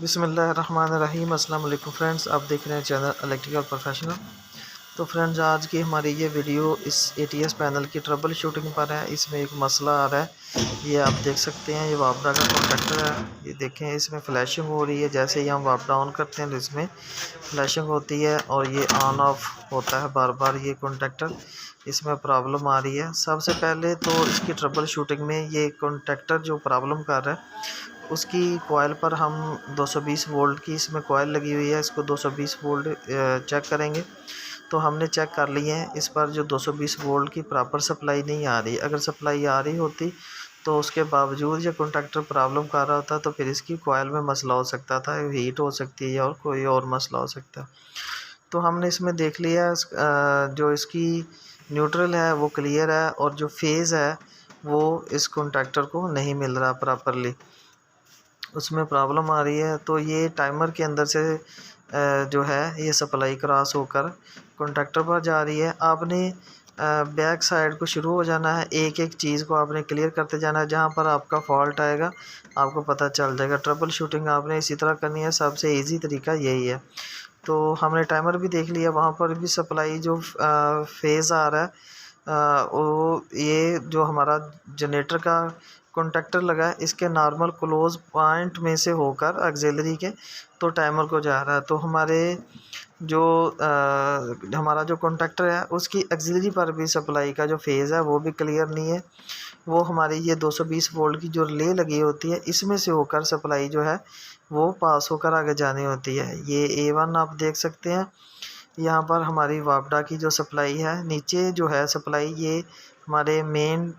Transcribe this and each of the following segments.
बिस्मिल्लाहिर्रहमानिर्रहीम। अस्सलाम वालेकुम फ्रेंड्स, आप देख रहे हैं चैनल इलेक्ट्रिकल प्रोफेशनल। तो फ्रेंड्स, आज की हमारी ये वीडियो इस ATS पैनल की ट्रबल शूटिंग पर है। इसमें एक मसला आ रहा है, ये आप देख सकते हैं। ये वापडा का कॉन्टैक्टर है, ये देखें, इसमें फ्लैशिंग हो रही है। जैसे ही हम वापडा ऑन करते हैं तो इसमें फ्लैशिंग होती है और ये ऑन ऑफ होता है बार बार। ये कॉन्टैक्टर, इसमें प्रॉब्लम आ रही है। सबसे पहले तो इसकी ट्रबल शूटिंग में ये कॉन्टैक्टर जो प्रॉब्लम कर रहा है उसकी कॉइल पर हम 220 वोल्ट की इसमें कॉइल लगी हुई है, इसको 220 वोल्ट चेक करेंगे। तो हमने चेक कर लिए हैं, इस पर जो 220 वोल्ट की प्रॉपर सप्लाई नहीं आ रही। अगर सप्लाई आ रही होती तो उसके बावजूद ये कॉन्टैक्टर प्रॉब्लम कर रहा होता तो फिर इसकी कॉइल में मसला हो सकता था, हीट हो सकती है और कोई और मसला हो सकता है। तो हमने इसमें देख लिया, जो इसकी न्यूट्रल है वो क्लियर है और जो फेज़ है वो इस कॉन्टैक्टर को नहीं मिल रहा प्रॉपरली, उसमें प्रॉब्लम आ रही है। तो ये टाइमर के अंदर से जो है ये सप्लाई क्रॉस होकर कॉन्टैक्टर पर जा रही है। आपने बैक साइड को शुरू हो जाना है, एक एक चीज़ को आपने क्लियर करते जाना है। जहाँ पर आपका फॉल्ट आएगा आपको पता चल जाएगा। ट्रबल शूटिंग आपने इसी तरह करनी है, सबसे इजी तरीका यही है। तो हमने टाइमर भी देख लिया, वहाँ पर भी सप्लाई जो फेज़ आ रहा है वो ये जो हमारा जनरेटर का कॉन्टैक्टर लगा है इसके नॉर्मल क्लोज पॉइंट में से होकर ऑक्सिलरी के तो टाइमर को जा रहा है। तो हमारा जो कॉन्टैक्टर है उसकी ऑक्सिलरी पर भी सप्लाई का जो फेज़ है वो भी क्लियर नहीं है। वो हमारी ये 220 वोल्ट की जो रिले लगी होती है इसमें से होकर सप्लाई जो है वो पास होकर आगे जानी होती है। ये A1 आप देख सकते हैं। यहाँ पर हमारी वापडा की जो सप्लाई है, नीचे जो है सप्लाई ये हमारे मेन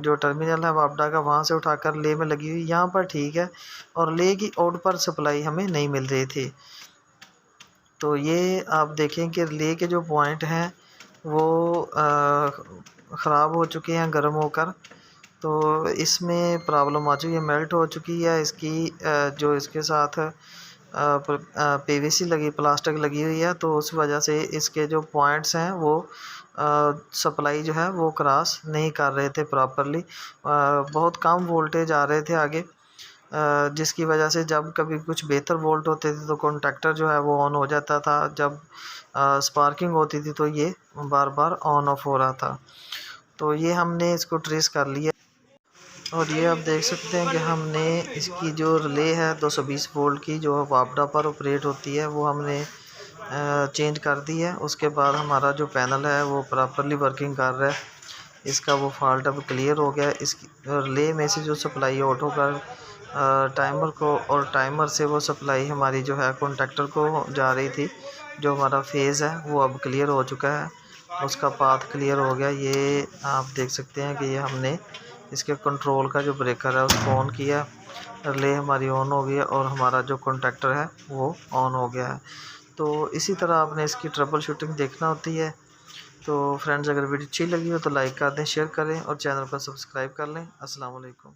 जो टर्मिनल है वापडा का, वहाँ से उठाकर ले में लगी हुई। यहाँ पर ठीक है और ले की आउट पर सप्लाई हमें नहीं मिल रही थी। तो ये आप देखें कि ले के जो पॉइंट हैं वो ख़राब हो चुके हैं गर्म होकर। तो इसमें प्रॉब्लम आ चुकी है, मेल्ट हो चुकी है इसकी जो इसके साथ PVC लगी, प्लास्टिक लगी हुई है। तो उस वजह से इसके जो पॉइंट्स हैं वो सप्लाई जो है वो क्रॉस नहीं कर रहे थे प्रॉपरली। बहुत कम वोल्टेज आ रहे थे आगे, जिसकी वजह से जब कभी कुछ बेहतर वोल्ट होते थे तो कॉन्टैक्टर जो है वो ऑन हो जाता था। जब स्पार्किंग होती थी तो ये बार बार ऑन ऑफ हो रहा था। तो ये हमने इसको ट्रेस कर लिया और ये आप देख सकते हैं कि हमने इसकी जो रिले है 220 वोल्ट की जो वापडा पर ऑपरेट होती है वो हमने चेंज कर दी है। उसके बाद हमारा जो पैनल है वो प्रॉपरली वर्किंग कर रहा है। इसका वो फॉल्ट अब क्लियर हो गया। इसकी रिले में से जो सप्लाई आउट होकर टाइमर को और टाइमर से वो सप्लाई हमारी जो है कॉन्टैक्टर को जा रही थी, जो हमारा फेज़ है वो अब क्लियर हो चुका है, उसका पाथ क्लियर हो गया। ये आप देख सकते हैं कि ये हमने इसके कंट्रोल का जो ब्रेकर है उसको ऑन किया, रिले हमारी ऑन हो गई है और हमारा जो कॉन्टैक्टर है वो ऑन हो गया है। तो इसी तरह आपने इसकी ट्रबल शूटिंग देखना होती है। तो फ्रेंड्स, अगर वीडियो अच्छी लगी हो तो लाइक कर दें, शेयर करें और चैनल पर सब्सक्राइब कर लें। अस्सलाम वालेकुम।